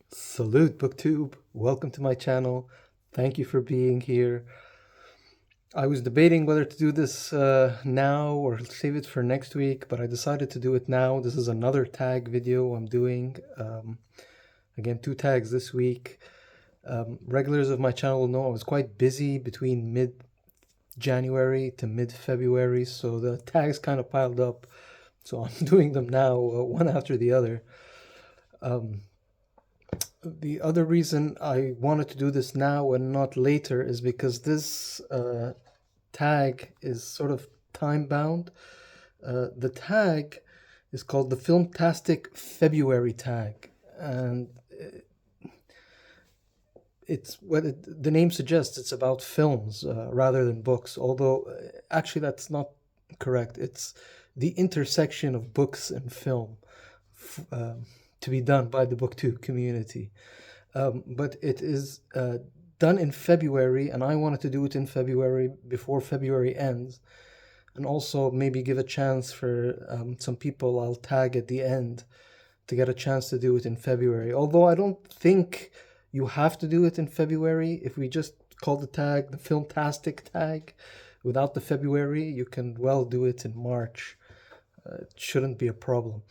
Salute, BookTube. Welcome to my channel. Thank you for being here. I was debating whether to do this now or save it for next week, but I decided to do it now. This is another tag video I'm doing. Again, two tags this week. Regulars of my channel will know I was quite busy between mid-January to mid-February, so the tags kind of piled up. So I'm doing them now, one after the other. Um, The other reason I wanted to do this now and not later is because this tag is sort of time bound. The tag is called the Filmtastic February tag, and it's the name suggests it's about films rather than books. Although actually that's not correct. It's the intersection of books and film to be done by the BookTube community. But it is done in February, and I wanted to do it in February before February ends, and also maybe give a chance for some people I'll tag at the end to get a chance to do it in February. Although I don't think you have to do it in February. If we just call the tag the Filmtastic tag without the February, you can well do it in March. It shouldn't be a problem.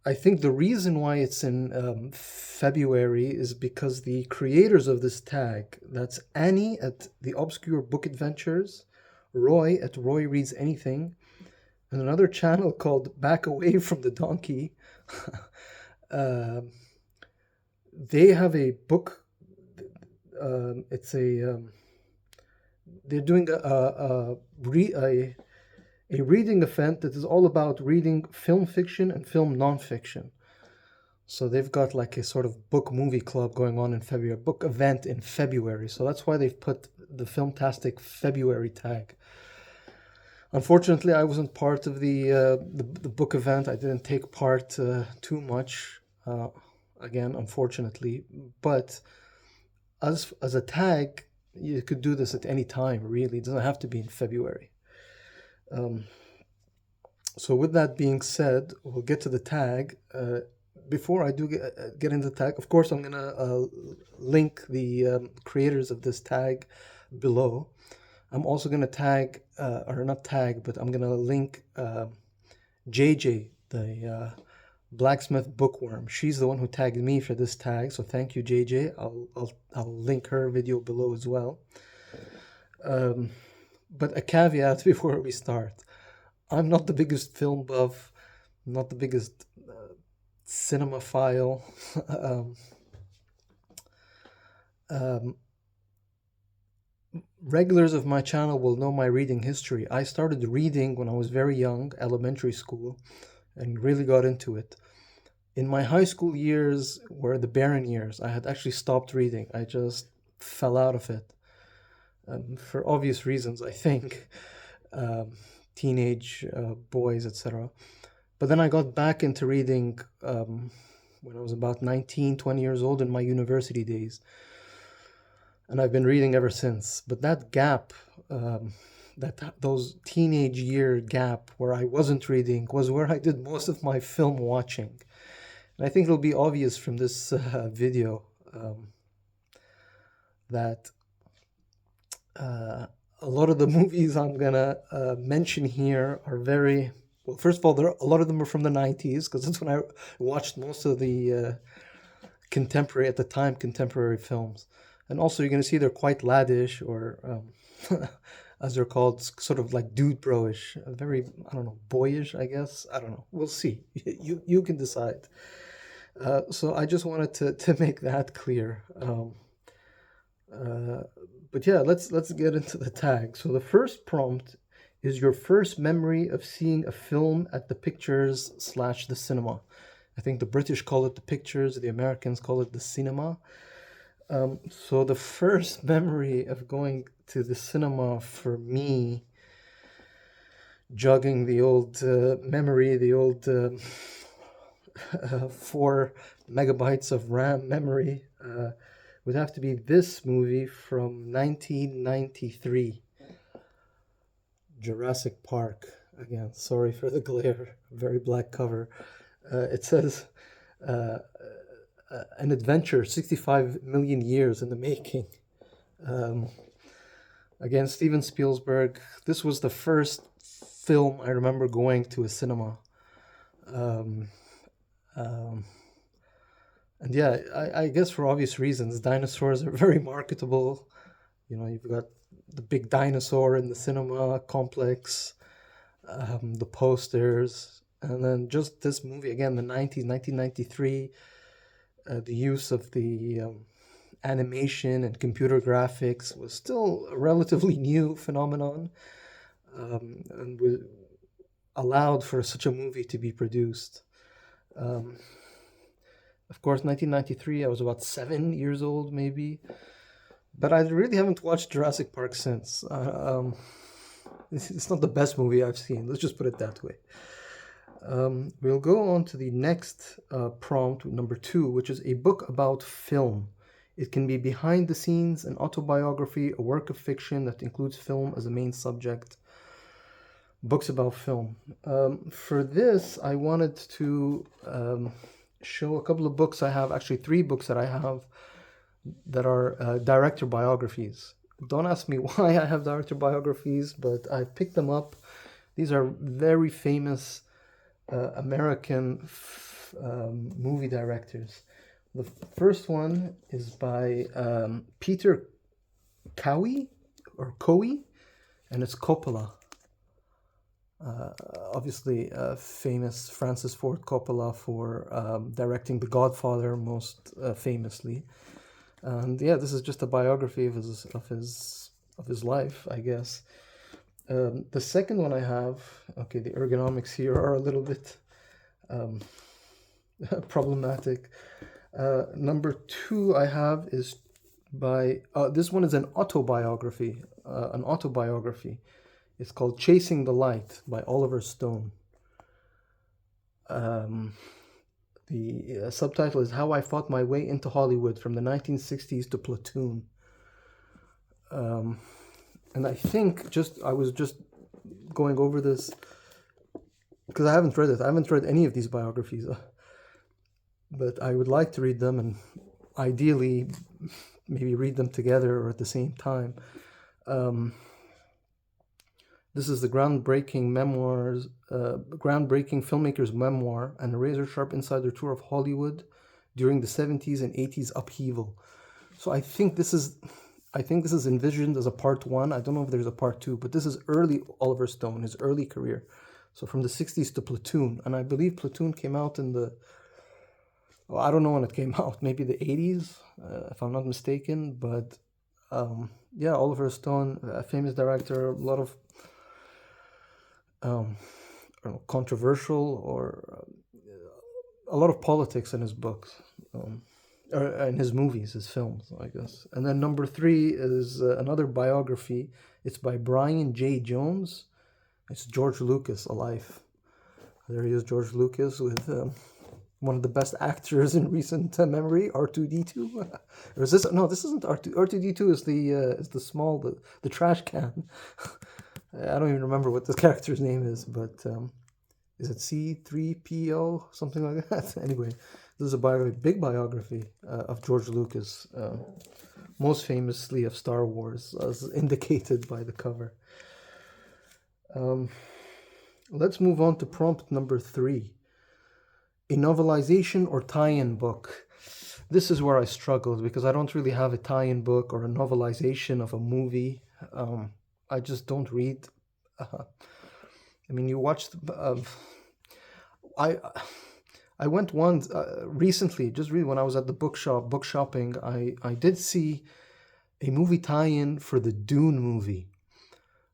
I think the reason why it's in February is because the creators of this tag, that's Annie at The Obscure Book Adventures, Roy at Roy Reads Anything, and another channel called Back Away from the Donkey. uh, they have a book. It's a they're doing a reading event that is all about reading film fiction and film nonfiction. So they've got like a sort of book movie club going on in February, book event in February. So that's why they've put the Filmtastic February tag. Unfortunately, I wasn't part of the book event. I didn't take part too much. Again, unfortunately, but as a tag, you could do this at any time. Really, it doesn't have to be in February. Um, so with that being said, we'll get to the tag. Before I do get into the tag, of course, I'm gonna link the creators of this tag below. I'm also gonna tag, or not tag, but I'm gonna link JJ, the blacksmith bookworm. She's the one who tagged me for this tag, so thank you, JJ. I'll link her video below as well. But a caveat before we start. I'm not the biggest film buff, not the biggest cinemaphile. um, um, Regulars of my channel will know my reading history. I started reading when I was very young, elementary school, and really got into it. In my high school years were the barren years. I had actually stopped reading. I just fell out of it for obvious reasons, I think. Um, Teenage boys, etc. But then I got back into reading when I was about 19, 20 years old in my university days. And I've been reading ever since. But that gap, those teenage year gap where I wasn't reading was where I did most of my film watching. And I think it'll be obvious from this video that a lot of the movies I'm gonna mention here are very well. First of all, a lot of them are from the '90s because that's when I watched most of the contemporary at the time contemporary films, and also you're gonna see they're quite laddish or as they're called, sort of like dude bro-ish, very I don't know boyish I guess I don't know. We'll see. You can decide. So I just wanted to make that clear. Uh, but yeah, let's get into the tag. So the first prompt is your first memory of seeing a film at the pictures slash the cinema. I think the British call it the pictures, the Americans call it the cinema. So the first memory of going to the cinema for me, jogging the old memory, the old 4 megabytes of RAM memory, would have to be this movie from 1993, Jurassic Park. Again, sorry for the glare, very black cover. It says, uh, an adventure 65 million years in the making. Um, Again, Steven Spielberg. This was the first film I remember going to a cinema. Um, um, and yeah, I guess for obvious reasons, dinosaurs are very marketable. You know, you've got the big dinosaur in the cinema complex, the posters, and then just this movie again, the 90s, 1993, the use of the animation and computer graphics was still a relatively new phenomenon, and allowed for such a movie to be produced. Um, of course, 1993, I was about 7 years old, maybe, but I really haven't watched Jurassic Park since. It's not the best movie I've seen. Let's just put it that way. We'll go on to the next prompt, number 2, which is a book about film. It can be behind the scenes, an autobiography, a work of fiction that includes film as a main subject. Books about film. For this, I wanted to show a couple of books I have, actually 3 books that I have that are director biographies. Don't ask me why I have director biographies, but I picked them up. These are very famous American movie directors. The first one is by Peter Cowie, and it's Coppola. Obviously, famous Francis Ford Coppola for directing The Godfather most famously. And yeah, this is just a biography of his life, I guess. The second one I have, okay, the ergonomics here are a little bit problematic. Number 2 I have is by this one is an autobiography. It's called Chasing the Light by Oliver Stone. The subtitle is How I Fought My Way into Hollywood from the 1960s to Platoon. And I think I was just going over this because I haven't read it. I haven't read any of these biographies, but I would like to read them and ideally maybe read them together or at the same time. This is the groundbreaking filmmaker's memoir and a razor-sharp insider tour of Hollywood during the 70s and 80s upheaval. So I think this is envisioned as a part 1. I don't know if there's a part 2, but this is early Oliver Stone, his early career. So from the 60s to Platoon. And I believe Platoon came out in I don't know when it came out, maybe the 80s, if I'm not mistaken. But yeah, Oliver Stone, a famous director, a lot of controversial or a lot of politics in his books, or in his movies, his films, I guess. And then number 3 is another biography. It's by Brian J. Jones. It's George Lucas, A Life. There he is, George Lucas, with one of the best actors in recent memory, R2-D2. Or is this? No, this isn't R2. R2-D2 is the small, the trash can. I don't even remember what the character's name is, but is it C3PO, something like that? Anyway, this is a big biography of George Lucas, most famously of Star Wars, as indicated by the cover. Let's move on to prompt number 3. A novelization or tie-in book. This is where I struggled because I don't really have a tie-in book or a novelization of a movie. I just don't read. I mean, you watched. I went once recently, just really when I was at the book shopping. I did see a movie tie-in for the Dune movie,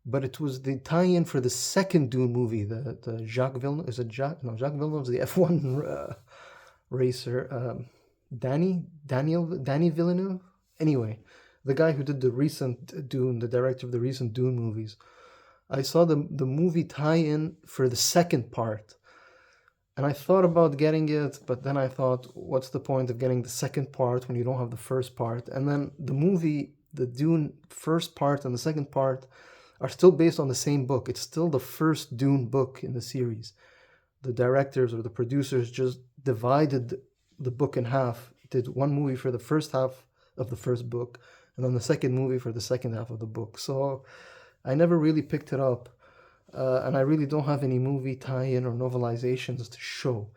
but it was the tie-in for the second Dune movie. The Jacques Villeneuve, is it Jacques? No, Jacques Villeneuve's the F1 racer. Danny Villeneuve. Anyway, the guy who did the recent Dune, the director of the recent Dune movies. I saw the movie tie-in for the second part, and I thought about getting it, but then I thought, what's the point of getting the second part when you don't have the first part? And then the movie, the Dune first part and the second part are still based on the same book. It's still the first Dune book in the series. The directors or the producers just divided the book in half did one movie for the first half of the first book, and then the second movie for the second half of the book. So I never really picked it up, and I really don't have any movie tie-in or novelizations to show.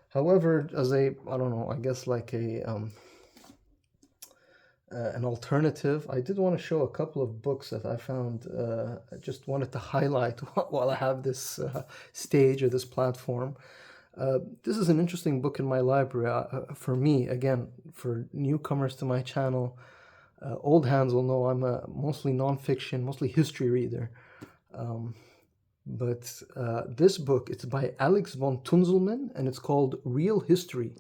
However, as I don't know, I guess like an alternative, I did want to show a couple of books that I found. I just wanted to highlight while I have this stage or this platform. This is an interesting book in my library. For me, again, for newcomers to my channel, old hands will know I'm a mostly nonfiction, mostly history reader. But this book, it's by Alex von Tunzelman, and it's called Real History.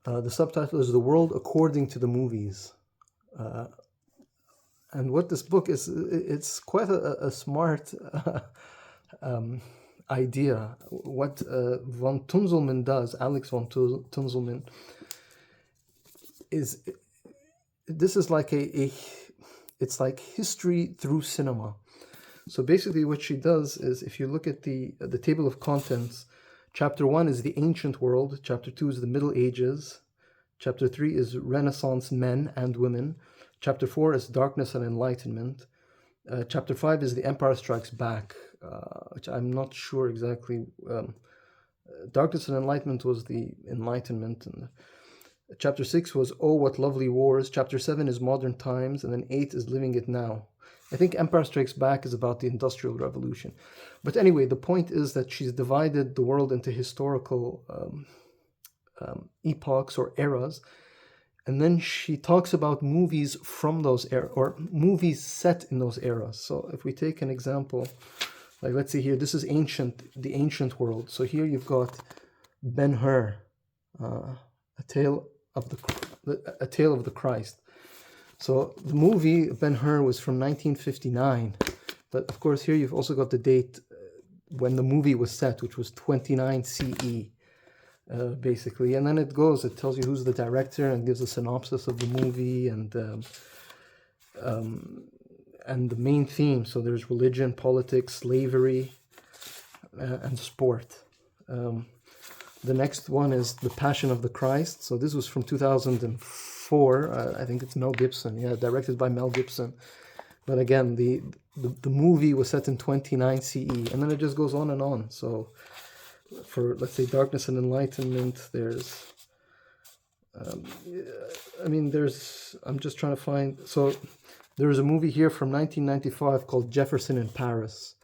The subtitle is The World According to the Movies. And what this book is, it's quite a smart idea. What von Tunzelman does, Alex von Tunzelman, is this is like it's like history through cinema. So basically what she does is, if you look at the table of contents, chapter 1 is the ancient world, chapter 2 is the Middle Ages, chapter 3 is Renaissance men and women, chapter 4 is darkness and enlightenment, chapter 5 is the Empire Strikes Back, which I'm not sure exactly. Darkness and enlightenment was the Enlightenment, and chapter 6 was Oh What Lovely Wars, chapter 7 is Modern Times, and then 8 is Living It Now. I think Empire Strikes Back is about the Industrial Revolution. But anyway, the point is that she's divided the world into historical epochs or eras, and then she talks about movies from those eras, or movies set in those eras. So if we take an example, like let's see here, this is the ancient world. So here you've got Ben-Hur, a tale of the Christ. So the movie Ben-Hur was from 1959, but of course here you've also got the date when the movie was set, which was 29 CE, basically. And then it tells you who's the director and gives a synopsis of the movie and the main theme. So there's religion, politics, slavery, and sport. The next one is The Passion of the Christ. So this was from 2004. I think it's Mel Gibson. Yeah, directed by Mel Gibson. But again, the movie was set in 29 CE. And then it just goes on and on. So for, let's say, Darkness and Enlightenment, there's... I'm just trying to find... So there's a movie here from 1995 called Jefferson in Paris.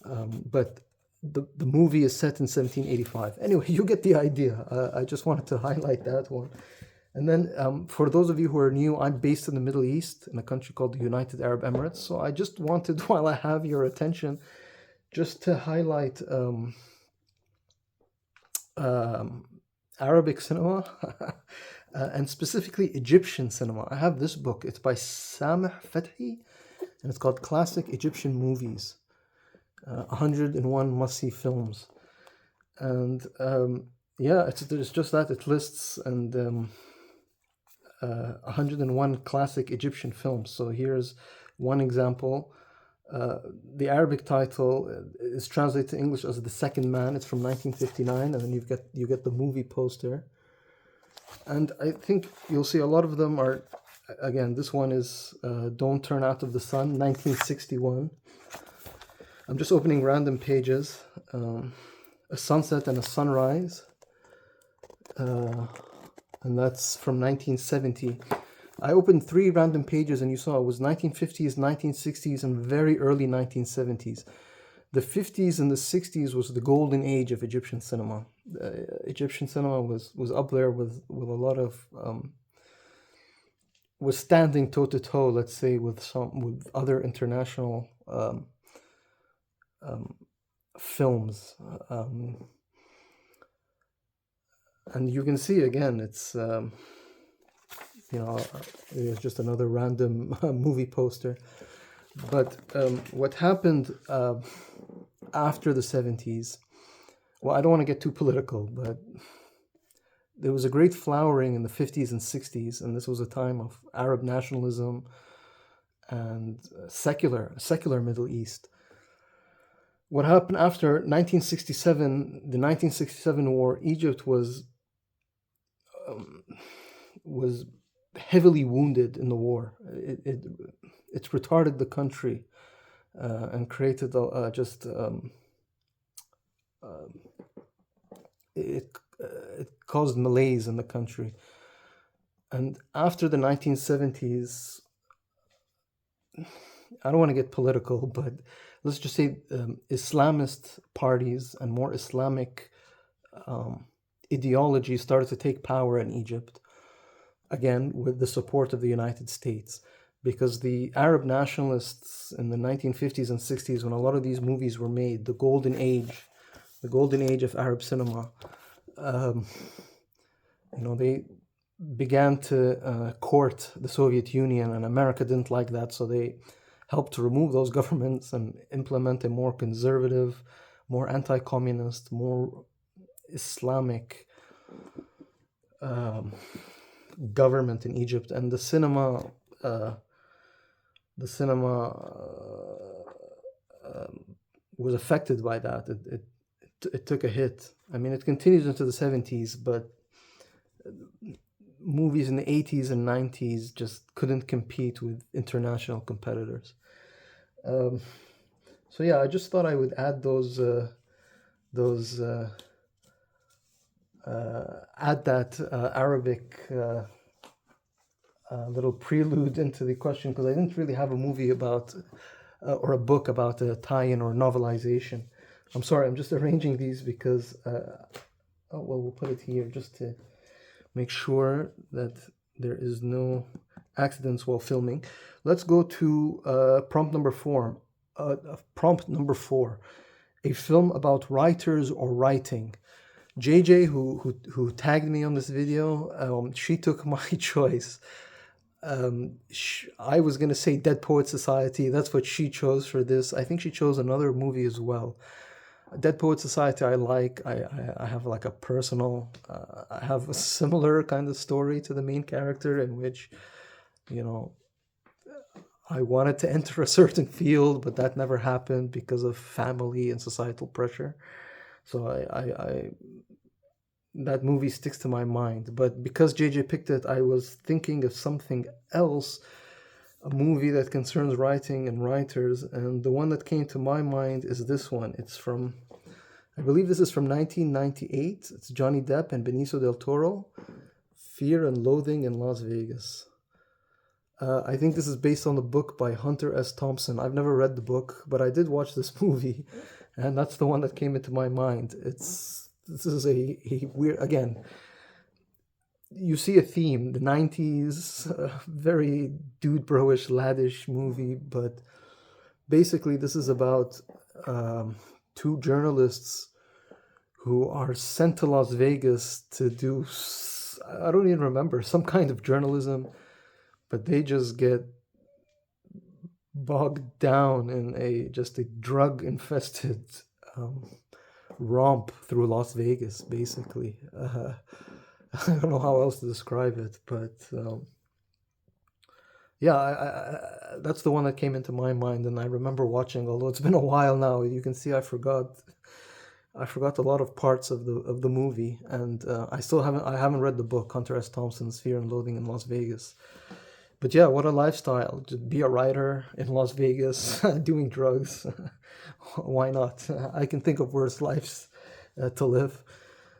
But the movie is set in 1785. Anyway, you get the idea. I just wanted to highlight that one. And then for those of you who are new, I'm based in the Middle East in a country called the United Arab Emirates. So I just wanted, while I have your attention, just to highlight Arabic cinema and specifically Egyptian cinema. I have this book. It's by Sameh Fethi, and it's called Classic Egyptian Movies. 101 must-see films. And it's just that. It lists 101 classic Egyptian films. So here's one example. The Arabic title is translated to English as The Second Man. It's from 1959, and then you get the movie poster. And I think you'll see a lot of them are, again, this one is Don't Turn Out of the Sun, 1961. I'm just opening random pages. A Sunset and a Sunrise, and that's from 1970. I opened 3 random pages and you saw it was 1950s, 1960s, and very early 1970s. The 50s and the 60s was the golden age of Egyptian cinema. Egyptian cinema was up there with a lot of was standing toe to toe, let's say, with other international films, and you can see again it's it's just another random movie poster. But what happened after the 70s, well, I don't want to get too political, but there was a great flowering in the 50s and 60s, and this was a time of Arab nationalism and secular Middle East. What happened after 1967, the 1967 war, Egypt was was heavily wounded in the war. It's retarded the country and created just it it caused malaise in the country. And after the 1970s, I don't want to get political, but let's just say Islamist parties and more Islamic ideology started to take power in Egypt, again, with the support of the United States. Because the Arab nationalists in the 1950s and 60s, when a lot of these movies were made, the golden age of Arab cinema, they began to court the Soviet Union, and America didn't like that, so they helped to remove those governments and implement a more conservative, more anti-communist, more Islamic government in Egypt. And the cinema was affected by that. It took a hit. I mean, it continues into the 70s, but movies in the 80s and 90s just couldn't compete with international competitors. So yeah, I just thought I would add add that Arabic little prelude into the question, because I didn't really have a movie about or a book about a tie-in or novelization. I'm sorry, I'm just arranging these because we'll put it here just to make sure that there is no accidents while filming. Let's go to prompt number 4. Prompt number 4, a film about writers or writing. JJ, who tagged me on this video, she took my choice. I was gonna say Dead Poet Society. That's what she chose for this. I think she chose another movie as well. Dead Poet Society I like. I have like a personal, I have a similar kind of story to the main character, in which, I wanted to enter a certain field, but that never happened because of family and societal pressure. So that movie sticks to my mind. But because JJ picked it, I was thinking of something else, a movie that concerns writing and writers, and the one that came to my mind is this one. I believe this is from 1998. It's Johnny Depp and Benicio del Toro, Fear and Loathing in Las Vegas. I think this is based on the book by Hunter S. Thompson. I've never read the book, but I did watch this movie, and that's the one that came into my mind. This is a weird, again, you see a theme, the 90s, very dude bro-ish, laddish movie, but basically this is about two journalists who are sent to Las Vegas to do, I don't even remember, some kind of journalism, but they just get bogged down in a drug-infested romp through Las Vegas, basically. I don't know how else to describe it, but yeah, that's the one that came into my mind, and I remember watching. Although it's been a while now, you can see I forgot a lot of parts of the movie, and I haven't read the book, Hunter S. Thompson's Fear and Loathing in Las Vegas. But yeah, what a lifestyle! To be a writer in Las Vegas, doing drugs. Why not? I can think of worse lives to live.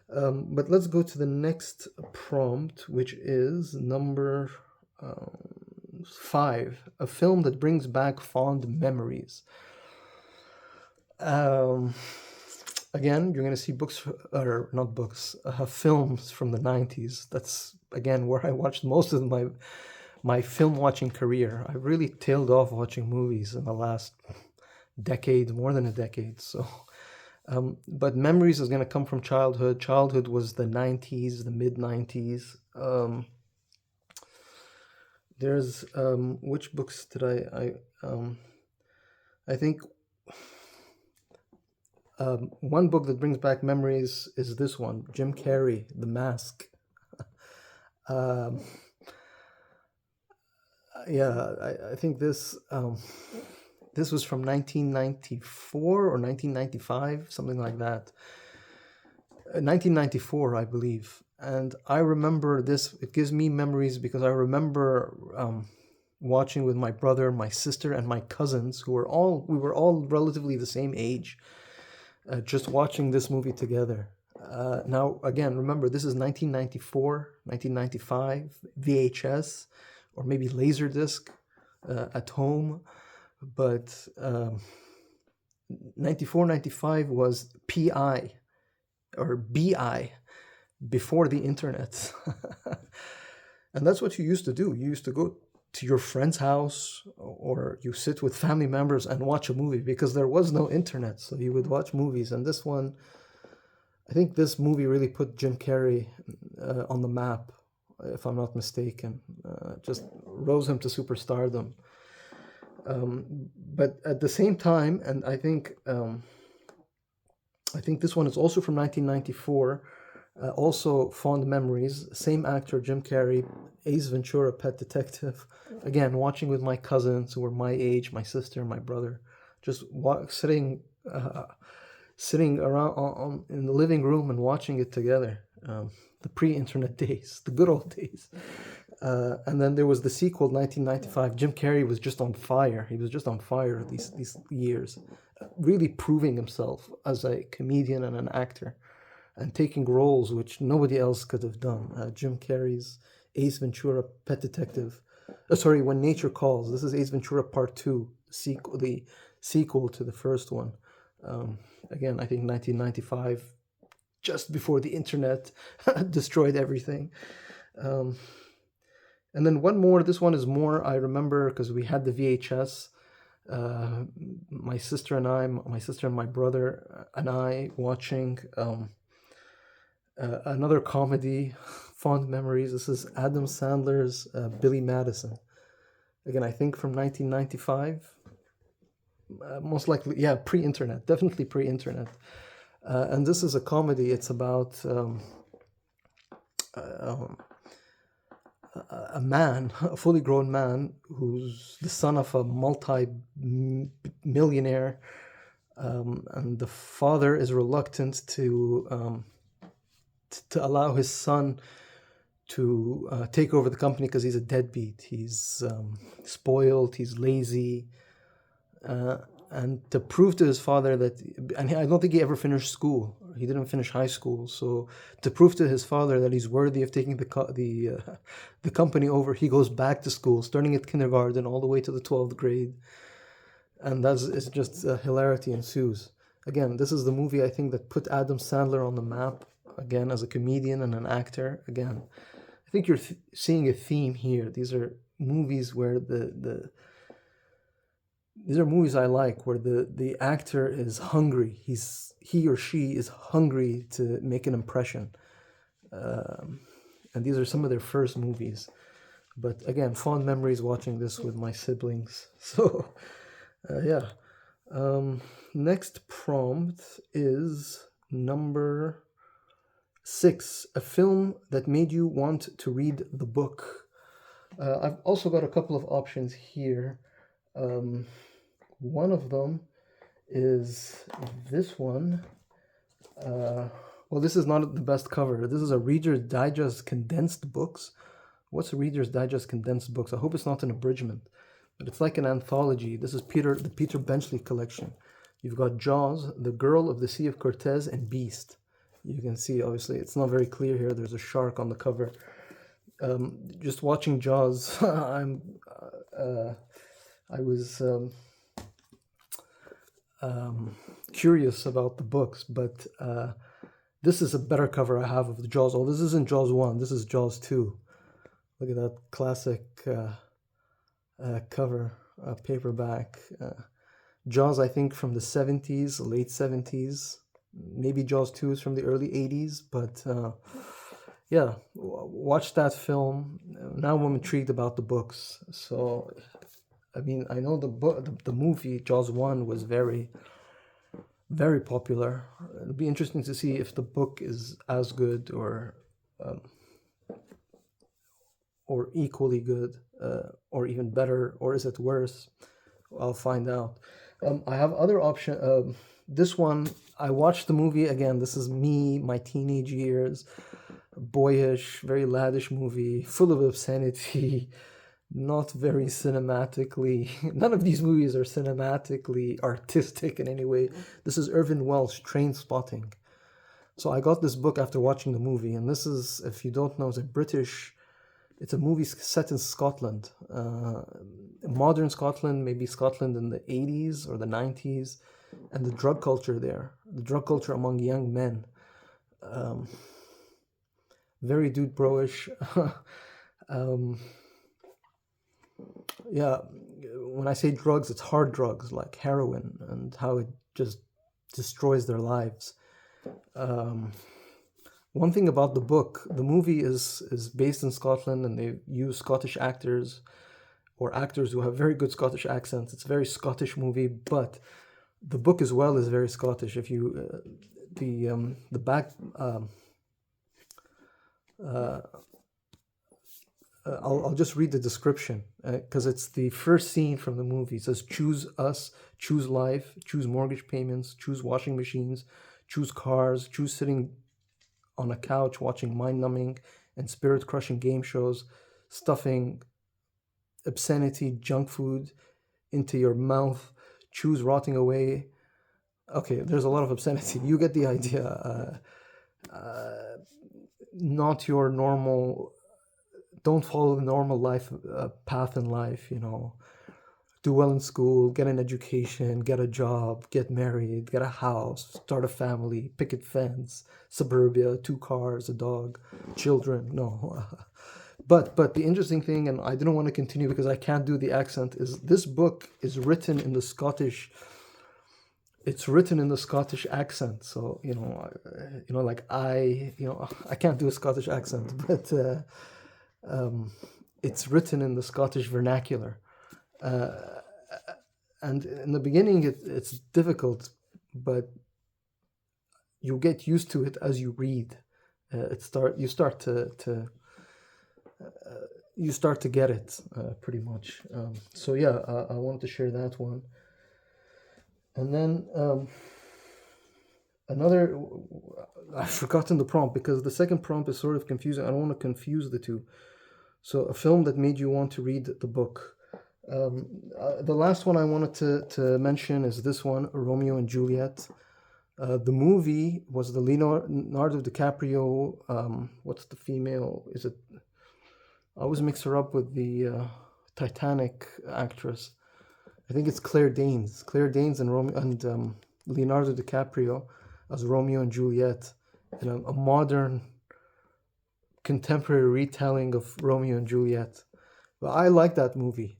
But let's go to the next prompt, which is number 5, a film that brings back fond memories. Again, you're going to see books, or not books, films from the 90s. That's, again, where I watched most of my film watching career. I really tailed off watching movies in the last decade, more than a decade. So, but memories is going to come from childhood. Childhood was the 90s, the mid 90s. There's which books did I think one book that brings back memories is this one, Jim Carrey, The Mask. Yeah, I think this was from 1994 or 1995, something like that. 1994, I believe. and I remember this. It gives me memories because I remember watching with my brother, my sister, and my cousins, who were all we were all relatively the same age, just watching this movie together. Now, again, remember this is 1994, 1995, VHS, or maybe Laserdisc at home, but 94, 95 was PI or BI before the internet. And that's what you used to do. You used to go to your friend's house or you sit with family members and watch a movie because there was no internet. So you would watch movies. And this one, I think this movie really put Jim Carrey on the map, if I'm not mistaken. Just rose him to superstardom. But at the same time, and I think this one is also from 1994. Also fond memories. Same actor, Jim Carrey, Ace Ventura, Pet Detective. Again, watching with my cousins who were my age, my sister, my brother, just sitting around in the living room and watching it together. The pre-internet days, the good old days. And then there was the sequel, 1995. Jim Carrey was just on fire. He was just on fire these years, really proving himself as a comedian and an actor, and taking roles which nobody else could have done. Jim Carrey's Ace Ventura, Pet Detective. Sorry, When Nature Calls. This is Ace Ventura Part 2, the sequel to the first one. Again, I think 1995, just before the internet destroyed everything. And then one more. This one is more, I remember, because we had the VHS. My sister and my brother and I watching another comedy, fond memories. This is Adam Sandler's Billy Madison. Again, I think from 1995. Most likely, yeah, pre-internet, definitely pre-internet. And this is a comedy. It's about a man, a fully grown man, who's the son of a multi-millionaire, and the father is reluctant to allow his son to take over the company because he's a deadbeat. He's spoiled. He's lazy. And to prove to his father that, and I don't think he ever finished school. He didn't finish high school. So to prove to his father that he's worthy of taking the company over, he goes back to school, starting at kindergarten all the way to the 12th grade. And it's just hilarity ensues. Again, this is the movie I think that put Adam Sandler on the map again as a comedian and an actor. Again, I think you're seeing a theme here. These are movies where these are movies I like where the actor is hungry. He or she is hungry to make an impression. And these are some of their first movies. But again, fond memories watching this with my siblings. So, yeah. Next prompt is number 6. A film that made you want to read the book. I've also got a couple of options here. One of them is this one. Well, this is not the best cover. This is a Reader's Digest condensed books. What's a Reader's Digest condensed books? I hope it's not an abridgment, but it's like an anthology. This is the Peter Benchley collection. You've got Jaws, The Girl of the Sea of Cortez, and Beast. You can see, obviously, it's not very clear here. There's a shark on the cover. Just watching Jaws, I was curious about the books, but this is a better cover I have of the Jaws. Oh, this isn't Jaws 1. This is Jaws 2. Look at that classic cover, paperback. Jaws, I think, from the 70s, late 70s. Maybe Jaws 2 is from the early 80s, but yeah, watch that film. Now I'm intrigued about the books. So, I mean, I know the movie Jaws 1 was very, very popular. It'll be interesting to see if the book is as good or equally good, or even better, or is it worse? I'll find out. I have other option. This one, I watched the movie again. This is me, my teenage years. boyish, very laddish movie, full of obscenity, not very cinematically. None of these movies are cinematically artistic in any way. This is Irvin Welsh, Train Spotting. So I got this book after watching the movie, and this is, if you don't know, it's a movie set in Scotland, modern Scotland, maybe Scotland in the 80s or the 90s, and the drug culture there, the drug culture among young men. Very dude bro-ish. Yeah, when I say drugs, it's hard drugs like heroin and how it just destroys their lives. One thing about the book, the movie is based in Scotland, and they use Scottish actors or actors who have very good Scottish accents. It's a very Scottish movie, but the book as well is very Scottish. If you the back I'll just read the description because it's the first scene from the movie. It says, "Choose us, choose life, choose mortgage payments, choose washing machines, choose cars, choose sitting on a couch watching mind-numbing and spirit-crushing game shows, stuffing obscenity, junk food into your mouth, choose rotting away." Okay, there's a lot of obscenity. You get the idea. Not your normal. Don't follow the normal life path in life. Do well in school, get an education, get a job, get married, get a house, start a family, picket fence, suburbia, 2 cars, a dog, children. No. But the interesting thing, and I didn't want to continue because I can't do the accent, is this book is written in the Scottish. It's written in the Scottish accent. So like I can't do a Scottish accent, but it's written in the Scottish vernacular. And in the beginning, it's difficult, but you get used to it as you read. You start to get it pretty much. So yeah, I wanted to share that one. And then another, I've forgotten the prompt because the second prompt is sort of confusing. I don't want to confuse the two. So a film that made you want to read the book. The last one I wanted to mention is this one, Romeo and Juliet. The movie was the Leonardo DiCaprio. What's the female? Is it? I always mix her up with the Titanic actress. I think it's Claire Danes. Claire Danes and Leonardo DiCaprio as Romeo and Juliet in a modern, contemporary retelling of Romeo and Juliet. But I like that movie.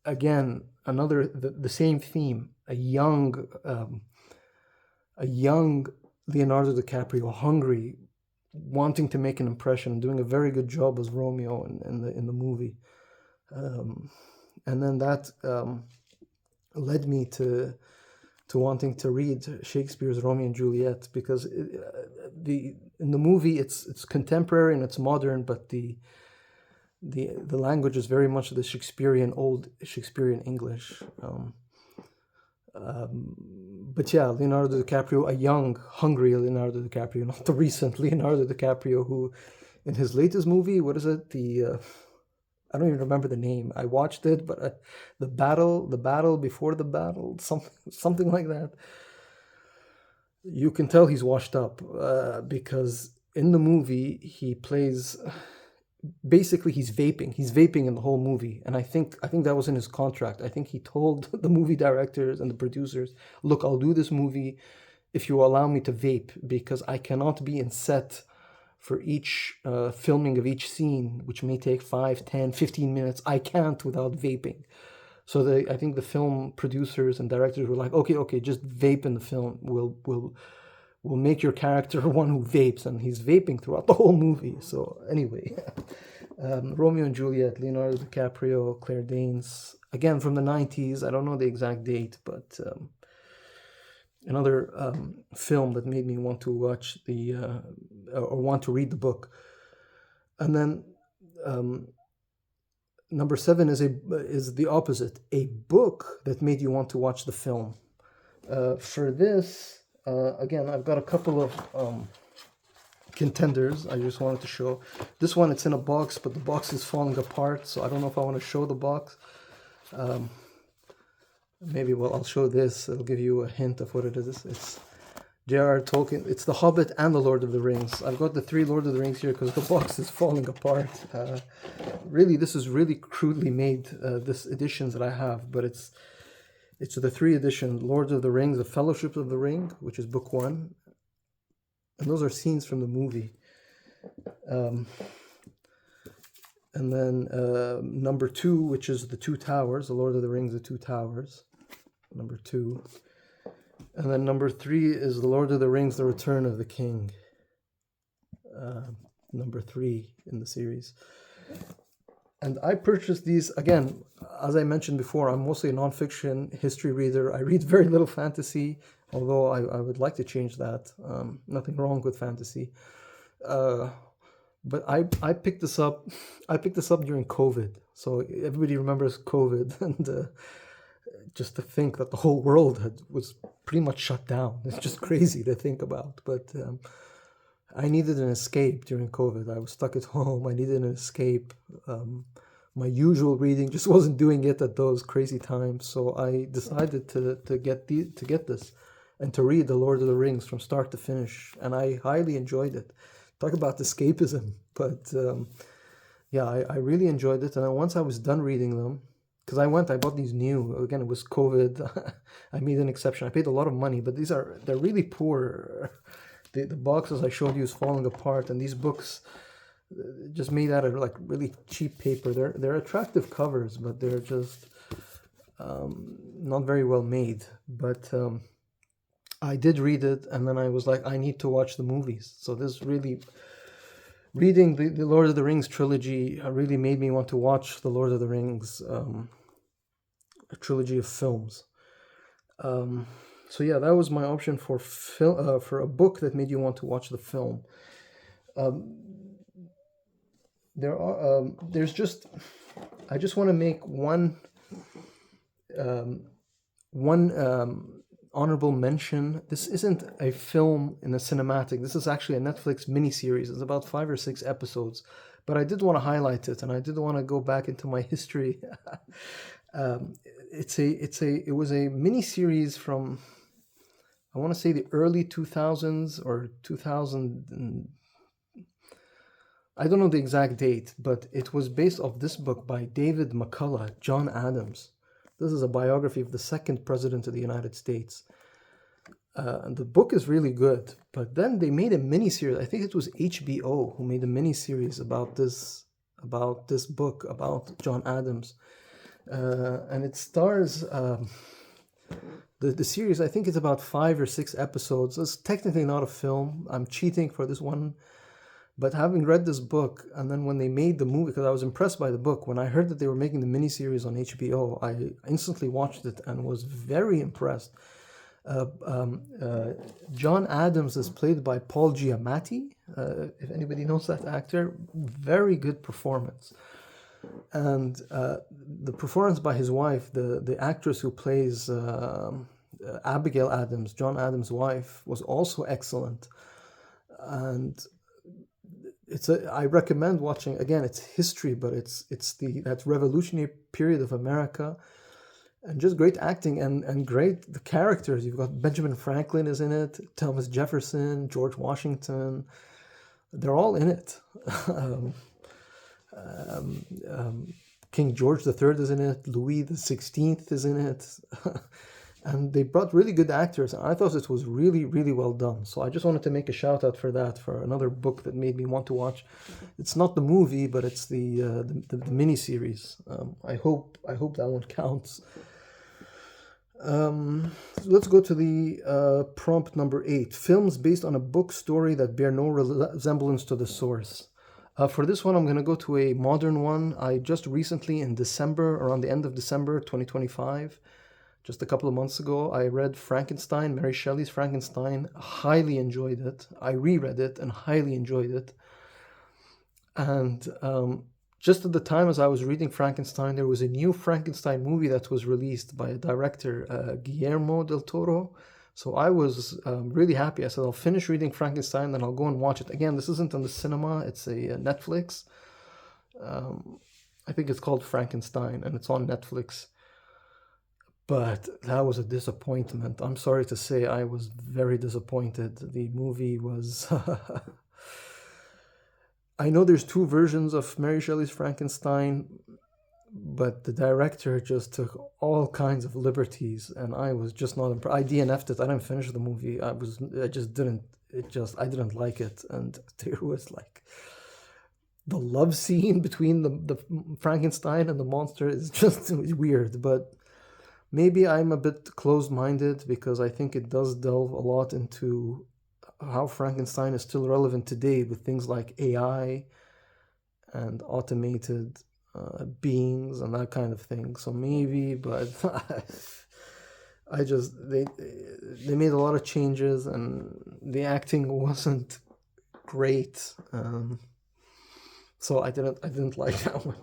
Again, the same theme. A young Leonardo DiCaprio, hungry, wanting to make an impression, doing a very good job as Romeo in the movie. And then that led me to wanting to read Shakespeare's Romeo and Juliet because in the movie it's contemporary and it's modern, but the language is very much the old Shakespearean English. But yeah, Leonardo DiCaprio, a young, hungry Leonardo DiCaprio, not the recent Leonardo DiCaprio who, in his latest movie, what is it? I don't even remember the name. I watched it, but the battle before the battle, something like that. You can tell he's washed up because in the movie he plays. Basically, he's vaping. He's vaping in the whole movie, and I think that was in his contract. I think he told the movie directors and the producers, "Look, I'll do this movie if you allow me to vape because I cannot be in set for each filming of each scene, which may take 5, 10, 15 minutes. I can't without vaping." So I think the film producers and directors were like, "Okay, just vape in the film. We'll make your character one who vapes," and he's vaping throughout the whole movie. So anyway, Romeo and Juliet, Leonardo DiCaprio, Claire Danes, again from the 90s. I don't know the exact date, but another film that made me want to watch or want to read the book. And then number 7 is the opposite, a book that made you want to watch the film. For this, again, I've got a couple of contenders. I just wanted to show this one. It's in a box, but the box is falling apart, so I don't know if I want to show the box. Maybe, well, I'll show this. It'll give you a hint of what it is. It's J.R.R. Tolkien. It's The Hobbit and The Lord of the Rings. I've got the 3 Lord of the Rings here because the box is falling apart. Really, this is really crudely made, this editions that I have, but it's the 3 editions: Lord of the Rings, The Fellowship of the Ring, which is book 1, and those are scenes from the movie. And then number 2, which is The Two Towers, The Lord of the Rings, The Two Towers, number 2. And then number 3 is The Lord of the Rings, The Return of the King, number 3 in the series. And I purchased these, again, as I mentioned before, I'm mostly a nonfiction history reader. I read very little fantasy, although I would like to change that. Nothing wrong with fantasy. But I picked this up. I picked this up during COVID. So everybody remembers COVID, and just to think that the whole world was pretty much shut down. It's just crazy to think about. But I needed an escape during COVID. I was stuck at home. I needed an escape. My usual reading just wasn't doing it at those crazy times. So I decided to get this and to read The Lord of the Rings from start to finish. And I highly enjoyed it. Talk about escapism. But yeah, I really enjoyed it. And then once I was done reading them, because I bought these new. Again, it was COVID. I made an exception. I paid a lot of money, but they're really poor. The boxes I showed you is falling apart, and these books just made out of like really cheap paper. They're attractive covers, but they're just not very well made. But I did read it, and then I was like, I need to watch the movies. So this really, reading the Lord of the Rings trilogy really made me want to watch the Lord of the Rings a trilogy of films. So yeah, that was my option for for a book that made you want to watch the film. I just want to make one honorable mention. This isn't a film in a cinematic. This is actually a Netflix miniseries. It's about 5 or 6 episodes, but I did want to highlight it, and I did want to go back into my history. It was a miniseries from, I want to say, the early 2000s or 2000. I don't know the exact date, but it was based off this book by David McCullough, John Adams. This is a biography of the 2nd president of the United States. And the book is really good, but then they made a miniseries. I think it was HBO who made a miniseries about this book, about John Adams. And it stars the series. I think it's about 5 or 6 episodes. It's technically not a film. I'm cheating for this one. But having read this book, and then when they made the movie, because I was impressed by the book, when I heard that they were making the miniseries on HBO, I instantly watched it and was very impressed. John Adams is played by Paul Giamatti, if anybody knows that actor. Very good performance. And the performance by his wife, the actress who plays Abigail Adams, John Adams' wife, was also excellent. And I recommend watching. Again, it's history, but it's that revolutionary period of America, and just great acting and great the characters. You've got Benjamin Franklin is in it, Thomas Jefferson, George Washington. They're all in it. King George III is in it. Louis XVI is in it. And they brought really good actors. And I thought it was really, really well done. So I just wanted to make a shout out for that, for another book that made me want to watch. It's not the movie, but it's the miniseries. I hope that one counts. Let's go to the prompt number 8. Films based on a book story that bear no resemblance to the source. For this one, I'm going to go to a modern one. I just recently, in December, around the end of December 2025, just a couple of months ago, I read Frankenstein, Mary Shelley's Frankenstein. Highly enjoyed it. I reread it and highly enjoyed it. And just at the time as I was reading Frankenstein, there was a new Frankenstein movie that was released by a director, Guillermo del Toro. So I was really happy. I said, I'll finish reading Frankenstein, then I'll go and watch it. Again, this isn't on the cinema, it's a Netflix. Um, I think it's called Frankenstein, and it's on Netflix. But that was a disappointment. I'm sorry to say, I was very disappointed. The movie was. I know there's two versions of Mary Shelley's Frankenstein, but the director just took all kinds of liberties, and I was just not impressed. I DNF'd it. I didn't finish the movie. I just didn't. I didn't like it, and there was like the love scene between the Frankenstein and the monster is just weird. But maybe I'm a bit closed-minded because I think it does delve a lot into how Frankenstein is still relevant today with things like AI and automated beings and that kind of thing. So maybe, but I just they made a lot of changes and the acting wasn't great. So I didn't like that one.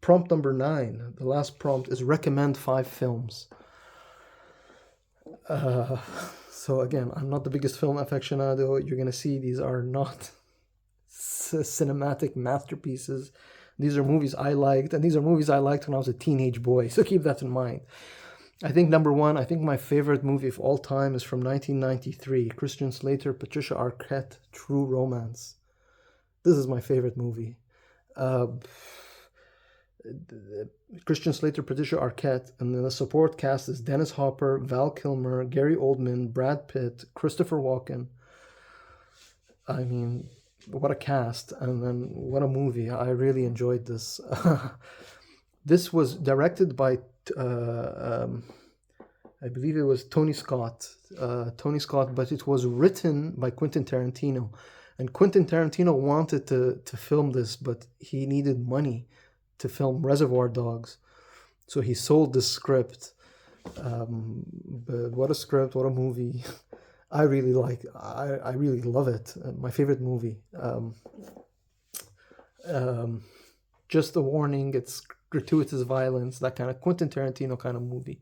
Prompt number 9. The last prompt is recommend 5 films. So again, I'm not the biggest film aficionado. You're gonna see these are not cinematic masterpieces. These are movies I liked, and these are movies I liked when I was a teenage boy. So keep that in mind. I think number 1, I think my favorite movie of all time is from 1993, Christian Slater, Patricia Arquette, True Romance. This is my favorite movie. Christian Slater, Patricia Arquette, and then the support cast is Dennis Hopper, Val Kilmer, Gary Oldman, Brad Pitt, Christopher Walken. I mean, what a cast, and then what a movie. I really enjoyed this. This was directed by, I believe it was Tony Scott, but it was written by Quentin Tarantino. And Quentin Tarantino wanted to film this, but he needed money to film Reservoir Dogs. So he sold this script. But what a script, what a movie. I really love it. My favorite movie. Just a warning, it's gratuitous violence, that kind of Quentin Tarantino kind of movie.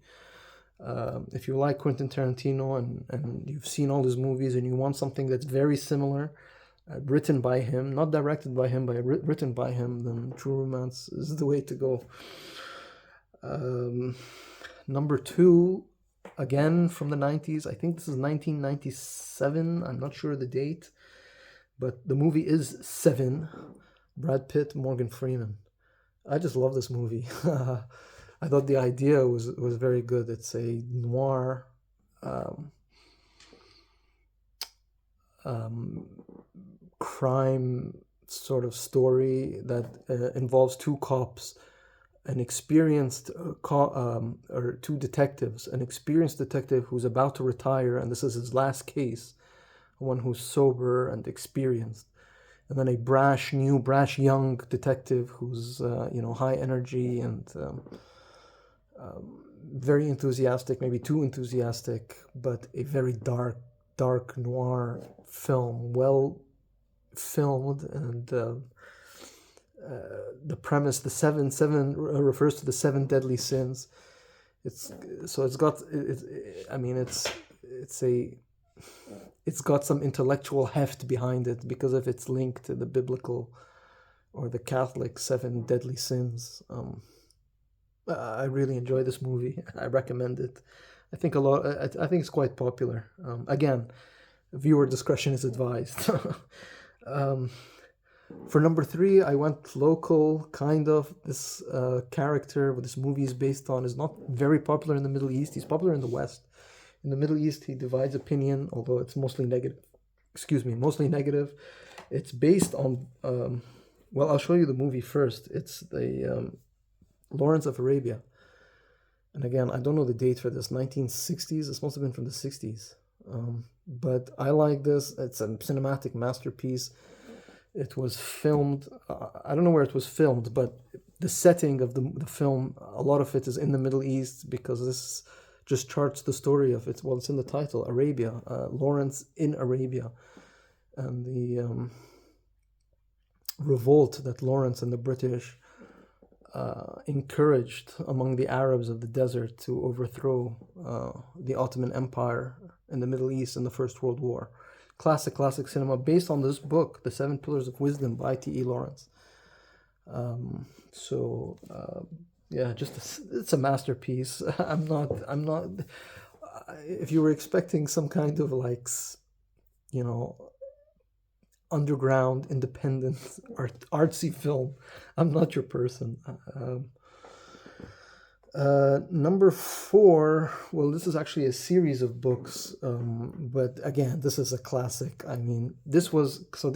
If you like Quentin Tarantino and you've seen all his movies and you want something that's very similar, written by him, not directed by him, but written by him, then True Romance is the way to go. Number 2, again from the 90s. I think this is 1997. I'm not sure the date, but the movie is Seven. Brad Pitt, Morgan Freeman. I just love this movie. I thought the idea was very good. It's a noir crime sort of story that involves 2 cops, an experienced or 2 detectives, an experienced detective who's about to retire, and this is his last case, one who's sober and experienced, and then a brash young detective who's high energy and very enthusiastic, maybe too enthusiastic, but a very dark noir film, well filmed, and the premise, the seven refers to the 7 deadly sins. It's got some intellectual heft behind it because of its link to the biblical or the Catholic 7 deadly sins. I really enjoy this movie. I recommend it. I think it's quite popular. Again, viewer discretion is advised. For number 3, I went local, kind of. This character what this movie is based on is not very popular in the Middle East. He's popular in the West. In the Middle East, he divides opinion, although it's mostly negative. Mostly negative. It's based on, well, I'll show you the movie first. It's the Lawrence of Arabia. And again, I don't know the date for this, 1960s. This must have been from the 60s. But I like this. It's a cinematic masterpiece. It was filmed, I don't know where it was filmed, but the setting of the film, a lot of it is in the Middle East because this just charts the story of it. Well, it's in the title, Arabia, Lawrence in Arabia, and the revolt that Lawrence and the British encouraged among the Arabs of the desert to overthrow the Ottoman Empire in the Middle East in the First World War. Classic cinema based on this book, The Seven Pillars of Wisdom by T.E. Lawrence. So yeah, it's a masterpiece. I'm not. If you were expecting some kind of like, you know, underground, independent, artsy film, I'm not your person. Number four, well, this is actually a series of books, but again, this is a classic. I mean, this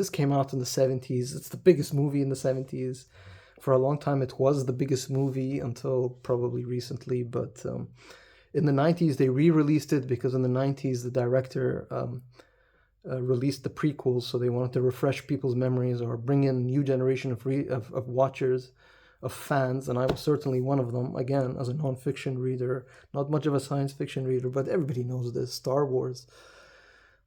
came out in the 70s. It's the biggest movie in the 70s. For a long time, it was the biggest movie until probably recently, but in the 90s, they re-released it because in the 90s, the director released the prequels, so they wanted to refresh people's memories or bring in a new generation of watchers, of fans, and I was certainly one of them. Again, as a non-fiction reader, not much of a science fiction reader, but everybody knows this. Star Wars.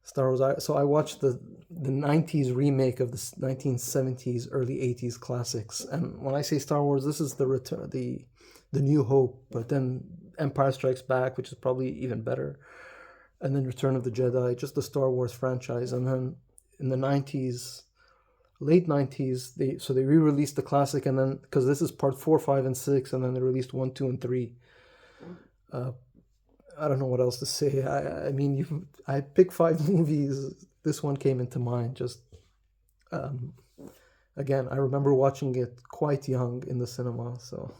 So I watched the 90s remake of the 1970s, early 80s classics, and when I say Star Wars, this is the return, the New Hope, but then Empire Strikes Back, which is probably even better, and then Return of the Jedi, just the Star Wars franchise. And then in the 90s, late 90s, they re-released the classic, and then, because this is part 4, 5, and 6, and then they released 1, 2, and 3. I don't know what else to say. I mean, I picked 5 movies. This one came into mind. Just again, I remember watching it quite young in the cinema. So,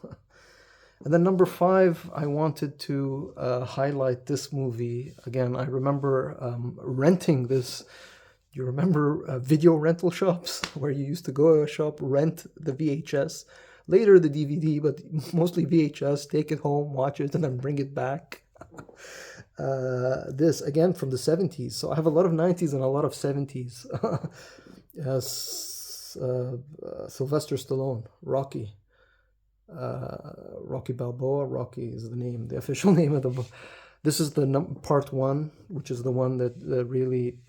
and then number 5, I wanted to highlight this movie. Again, I remember renting this. You remember video rental shops where you used to go to a shop, rent the VHS, later the DVD, but mostly VHS, take it home, watch it, and then bring it back. This again from the 70s. So I have a lot of 90s and a lot of 70s. Sylvester Stallone, Rocky. Rocky Balboa. Rocky is the name, the official name of the book. This is the part 1, which is the one that really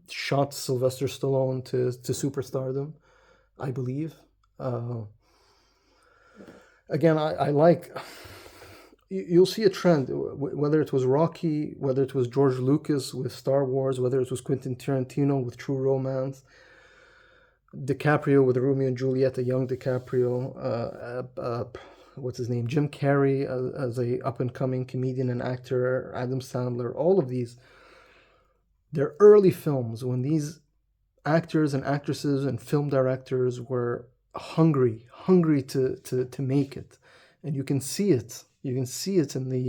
shot Sylvester Stallone to superstardom, I believe. Again, I like. You'll see a trend, whether it was Rocky, whether it was George Lucas with Star Wars, whether it was Quentin Tarantino with True Romance, DiCaprio with Romeo and Juliet, a young DiCaprio, what's his name, Jim Carrey as a up-and-coming comedian and actor, Adam Sandler, all of these, they're early films when these actors and actresses and film directors were hungry to make it, and you can see it. You can see it in the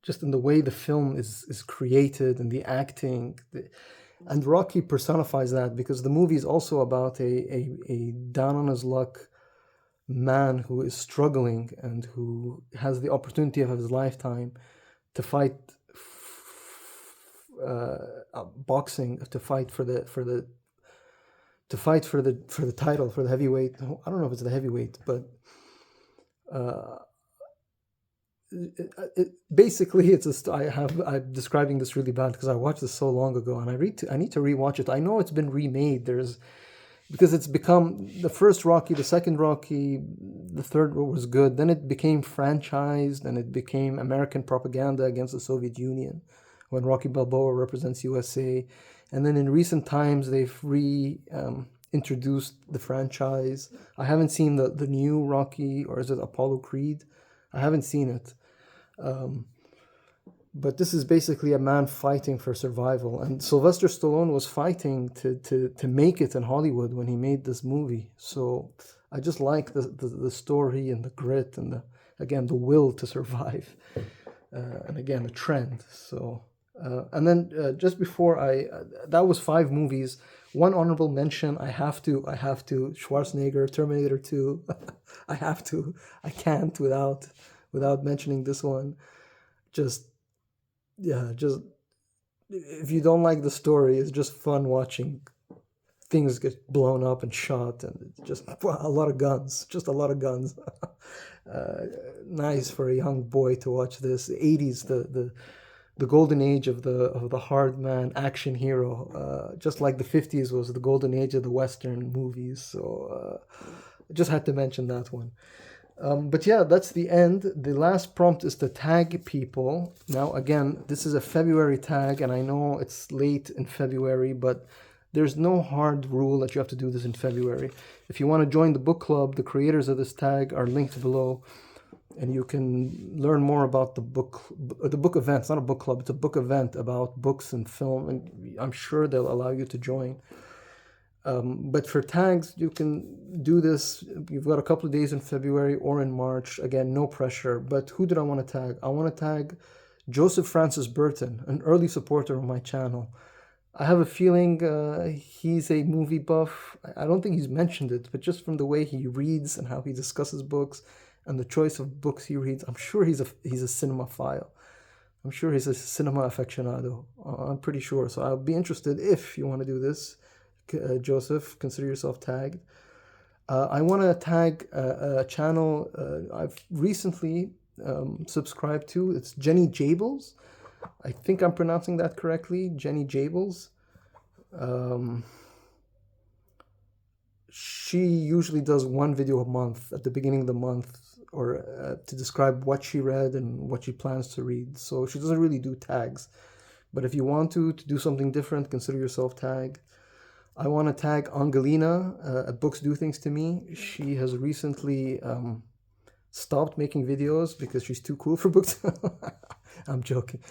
just in the way the film is created and the acting, and Rocky personifies that because the movie is also about a down on his luck man who is struggling and who has the opportunity of his lifetime to fight boxing, to fight for the title, for the heavyweight. I don't know if it's the heavyweight, but basically I'm describing this really bad because I watched this so long ago, and I need to rewatch it. I know it's been remade. Because it's become the first Rocky, the second Rocky, the third was good. Then it became franchised, and it became American propaganda against the Soviet Union when Rocky Balboa represents USA. And then in recent times, they've introduced the franchise. I haven't seen the new Rocky, or is it Apollo Creed? I haven't seen it. But this is basically a man fighting for survival. And Sylvester Stallone was fighting to make it in Hollywood when he made this movie. So I just like the story and the grit and the will to survive. And again, the trend. So... and then just before that was 5 movies. One honorable mention, I have to, Schwarzenegger, Terminator 2. I can't without mentioning this one. Just if you don't like the story, it's just fun watching things get blown up and shot, and it's just a lot of guns, Nice for a young boy to watch this. The 80s, the golden age of the hard man action hero, just like the 50s was the golden age of the Western movies. So just had to mention that one. But yeah, that's the end. The last prompt is to tag people. Now, again, this is a February tag, and I know it's late in February, but there's no hard rule that you have to do this in February. If you want to join the book club, the creators of this tag are linked below, and you can learn more about the book event. It's not a book club, it's a book event about books and film, and I'm sure they'll allow you to join. But for tags, you can do this. You've got a couple of days in February or in March. Again, no pressure. But who did I want to tag? I want to tag Joseph Francis Burton, an early supporter of my channel. I have a feeling he's a movie buff. I don't think he's mentioned it, but just from the way he reads and how he discusses books and the choice of books he reads, I'm sure he's a cinemaphile. I'm sure he's a cinema aficionado. I'm pretty sure. So I'll be interested if you want to do this. Joseph, consider yourself tagged. I want to tag a channel I've recently subscribed to. It's Jenny Jables. I think I'm pronouncing that correctly. Jenny Jables. She usually does one video a month at the beginning of the month, or to describe what she read and what she plans to read. So she doesn't really do tags. But if you want to do something different, consider yourself tagged. I want to tag Angelina at Books Do Things to Me. She has recently stopped making videos because she's too cool for books. I'm joking.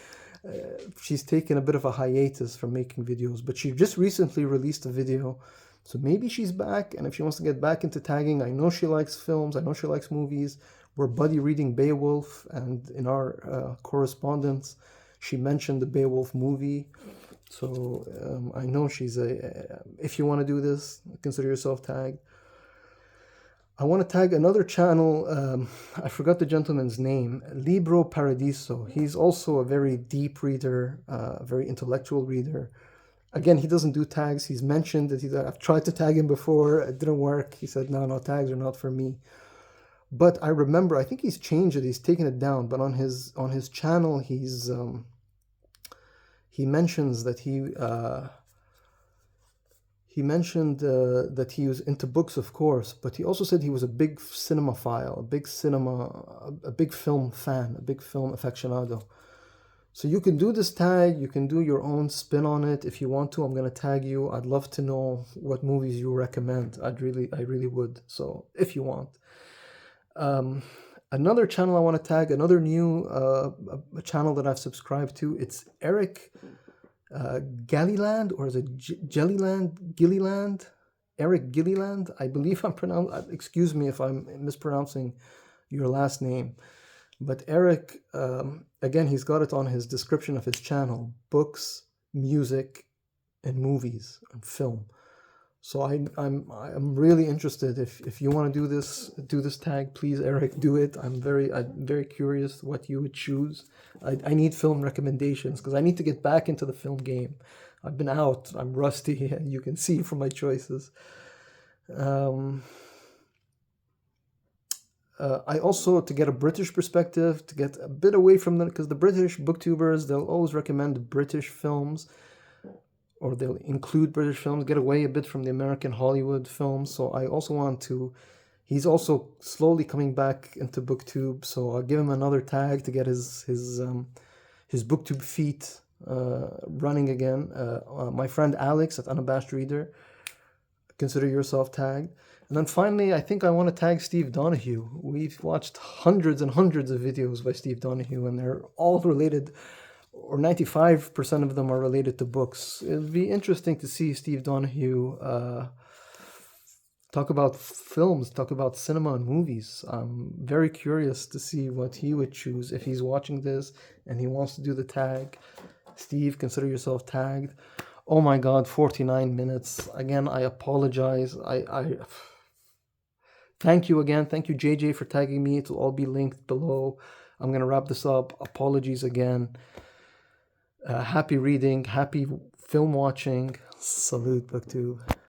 She's taken a bit of a hiatus from making videos, but she just recently released a video. So maybe she's back, and if she wants to get back into tagging, I know she likes films, I know she likes movies. We're buddy reading Beowulf, and in our correspondence, she mentioned the Beowulf movie. So I know she's if you want to do this, consider yourself tagged. I want to tag another channel. I forgot the gentleman's name, Libro Paradiso. He's also a very deep reader, very intellectual reader. Again, he doesn't do tags. He's mentioned that I've tried to tag him before. It didn't work. He said, no, tags are not for me. But I remember, I think he's changed it. He's taken it down. But on his channel, he mentions that he mentioned that he was into books, of course, but he also said he was a big cinemaphile, a big film fan, a big film aficionado. So you can do this tag, you can do your own spin on it if you want to. I'm going to tag you. I'd love to know what movies you recommend. I really would. So if you want. Another channel I want to tag, another new a channel that I've subscribed to. It's Eric Gilliland, or is it Gilliland? Eric Gilliland. I believe I'm pronouncing. Excuse me if I'm mispronouncing your last name. But Eric, again, he's got it on his description of his channel: books, music, and movies and film. So I'm really interested. If you want to do this tag, please, Eric, do it. I'm very curious what you would choose. I need film recommendations because I need to get back into the film game. I've been out. I'm rusty, and you can see from my choices. I also, to get a British perspective, to get a bit away from them, because the British booktubers, they'll always recommend British films, or they'll include British films, get away a bit from the American Hollywood films. So I also want to, he's also slowly coming back into booktube, so I'll give him another tag to get his booktube feet running again. My friend Alex at Unabashed Reader, consider yourself tagged. And then finally, I think I want to tag Steve Donahue. We've watched hundreds and hundreds of videos by Steve Donahue, and they're all related, or 95% of them are related to books. It'll be interesting to see Steve Donahue talk about films, talk about cinema and movies. I'm very curious to see what he would choose if he's watching this and he wants to do the tag. Steve, consider yourself tagged. Oh my God, 49 minutes. Again, I apologize. I thank you again. Thank you, JJ, for tagging me. It'll all be linked below. I'm going to wrap this up. Apologies again. Happy reading. Happy film watching. Salute, BookTube.